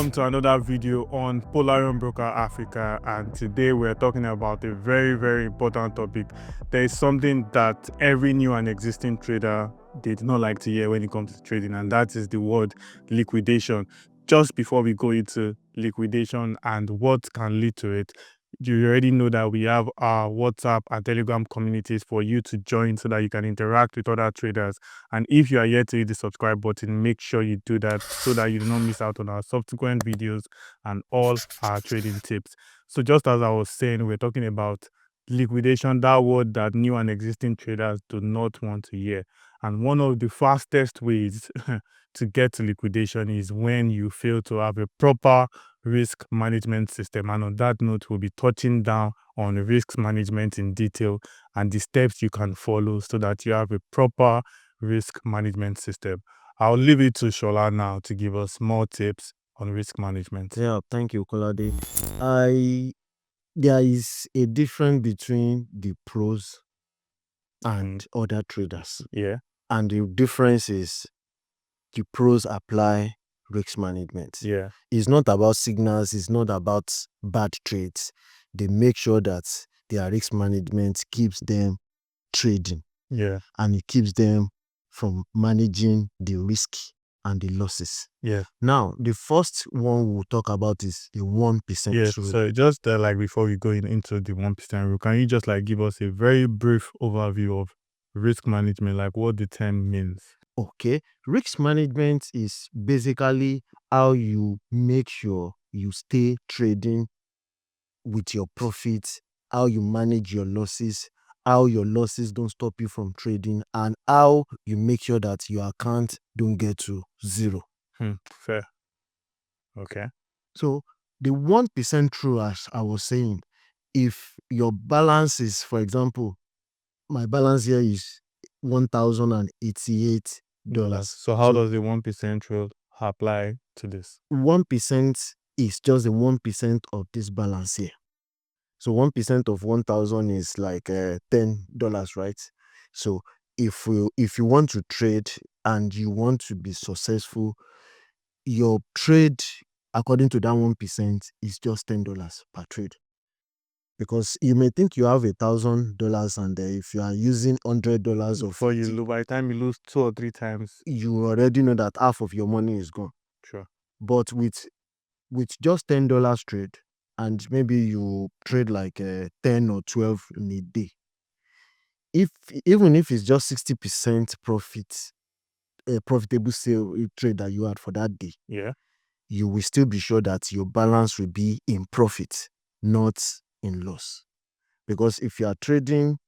welcome to another video on Polarium Broker Africa, and today we're talking about a very important topic. There is something that every new and existing trader they do not like to hear when it comes to trading, and that is the word liquidation. Just before we go into liquidation and what can lead to it, you already know that we have our WhatsApp and Telegram communities for you to join so that you can interact with other traders. And if you are yet to hit the subscribe button, make sure you do that so that you do not miss out on our subsequent videos and all our trading tips. So just as I was saying, we're talking about liquidation, that word that new and existing traders do not want to hear. And one of the fastest ways to get to liquidation is when you fail to have a proper risk management system. And on that note, we'll be touching down on risk management in detail and the steps you can follow so that you have a proper risk management system. I'll leave it to Shola now to give us more tips on risk management. Yeah, thank you, Kolade. There is a difference between the pros and other traders. Yeah. And the difference is the pros apply risk management. Yeah. It's not about signals, it's not about bad trades. They make sure that their risk management keeps them trading. Yeah. And it keeps them from managing the risk and the losses. Yeah. Now, the first one we'll talk about is the 1% rule. So just like before we go into the 1% rule, can you just like give us a very brief overview of risk management, like what the term means? Okay, risk management is basically how you make sure you stay trading with your profits, how you manage your losses, how your losses don't stop you from trading, and how you make sure that your account don't get to zero. Fair. Okay. So the 1% rule, as I was saying, if your balance is, for example, my balance here is $1,088. So how does the 1% rule apply to this? 1% is just the 1% of this balance here. So 1% of 1,000 is like $10, right? So if you want to trade and you want to be successful, your trade according to that 1% is just $10 per trade. Because you may think you have $1,000 and if you are using $100 of Before you lose, by the time you lose 2 or 3 times, you already know that half of your money is gone. Sure. But with just $10 trade, and maybe you trade like 10 or 12 in a day, even if it's just 60% profit, a profitable sale trade that you had for that day, yeah, you will still be sure that your balance will be in profit, not in loss. Because if you are trading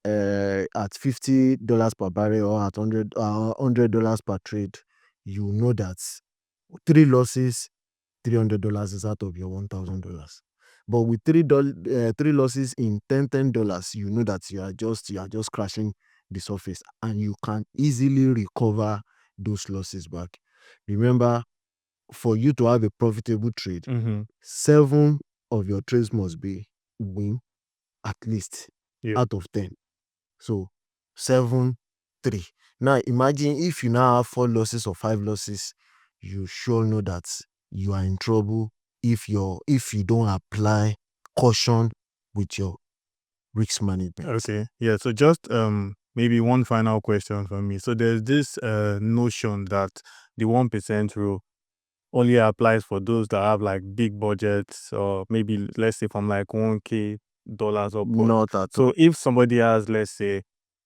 at $50 per barrel or at $100 per trade, you know that 3 losses, $300 is out of your $1,000. But with three losses in $10, you know that you are just crashing the surface, and you can easily recover those losses back. Remember, for you to have a profitable trade, 7 of your trades must be win at least out of 10. So 7, 3. Now imagine if you now have 4 losses or 5 losses, you sure know that you are in trouble if you don't apply caution with your risk management. Okay. Yeah. So just maybe one final question for me. So there's this notion that the 1% rule only applies for those that have like big budgets, or maybe let's say from like $1,000 or more. Not at all. So if somebody has, let's say,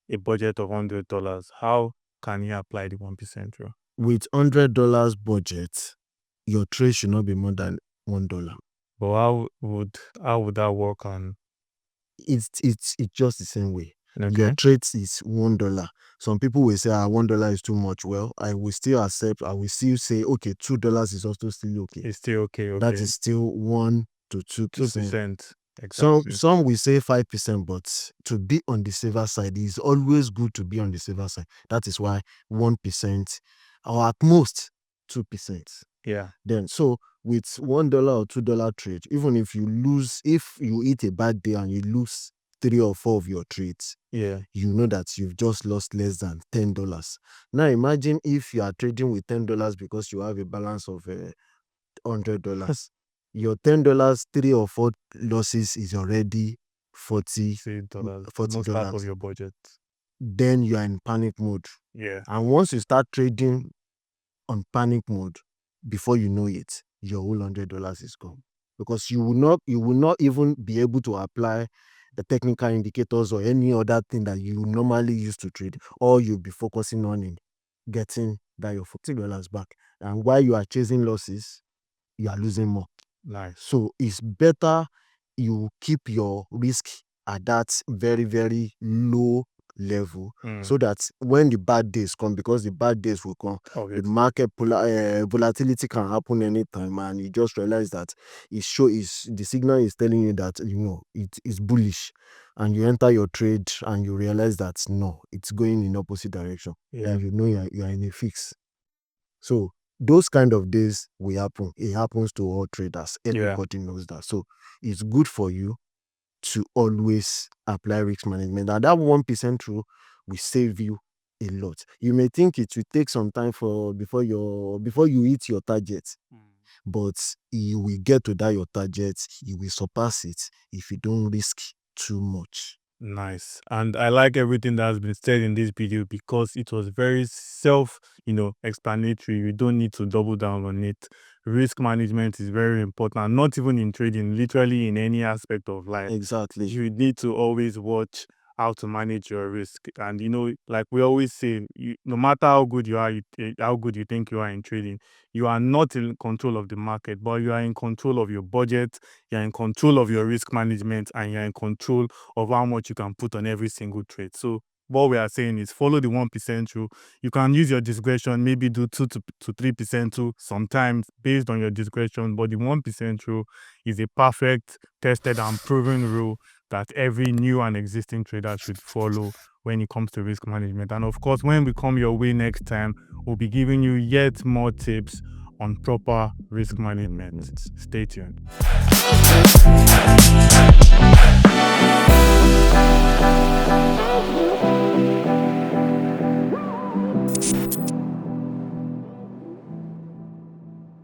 a budget of $100, how can he apply the 1% rule? With $100 budget, your trade should not be more than $1. But how would that work on? It's just the same way. Okay. Your trade is $1. Some people will say, $1 is too much. Well, I will still accept. I will still say, okay, $2 is also still okay. It's still okay. That is still 1 to 2%. 2%. Exactly. Some will say 5%, but to be on the safer side, it's always good to be on the safer side. That is why 1% or at most 2%. Yeah. Then so with $1 or $2 trade, even if you eat a bad day and you lose 3 or 4 of your trades, Yeah. you know that you've just lost less than $10. Now imagine if you are trading with $10 because you have a balance of $100. Your $10, 3 or 4 losses is already $40, $40. almost half of your budget. Then you are in panic mode. Yeah. And once you start trading on panic mode, before you know it, your whole $100 is gone. Because you will not even be able to apply the technical indicators or any other thing that you normally use to trade. All you'll be focusing on in getting that your $40 back. And while you are chasing losses, you are losing more. Nice. So it's better you keep your risk at that very, very low level, so that when the bad days come, because the bad days will come, the market volatility can happen anytime, and you just realize that the signal is telling you that it is bullish, and you enter your trade and you realize that no, it's going in opposite direction. Yeah. Then you are in a fix. So those kind of days will happen. It happens to all traders. Everybody knows that. So it's good for you to always apply risk management. And that 1% rule will save you a lot. You may think it will take some time before you hit your target, but you will get to that your target. You will surpass it if you don't risk too much. Nice. And I like everything that has been said in this video because it was very explanatory. You don't need to double down on it. Risk management is very important, not even in trading, literally in any aspect of life. Exactly. You need to always watch how to manage your risk. And like we always say, no matter how good you are, how good you think you are in trading, you are not in control of the market, but you are in control of your budget, you're in control of your risk management, and you're in control of how much you can put on every single trade. So what we are saying is follow the 1% rule. You can use your discretion, maybe do 2 to 3% too, sometimes based on your discretion, but the 1% rule is a perfect, tested and proven rule that every new and existing trader should follow when it comes to risk management. And of course, when we come your way next time, we'll be giving you yet more tips on proper risk management. Stay tuned.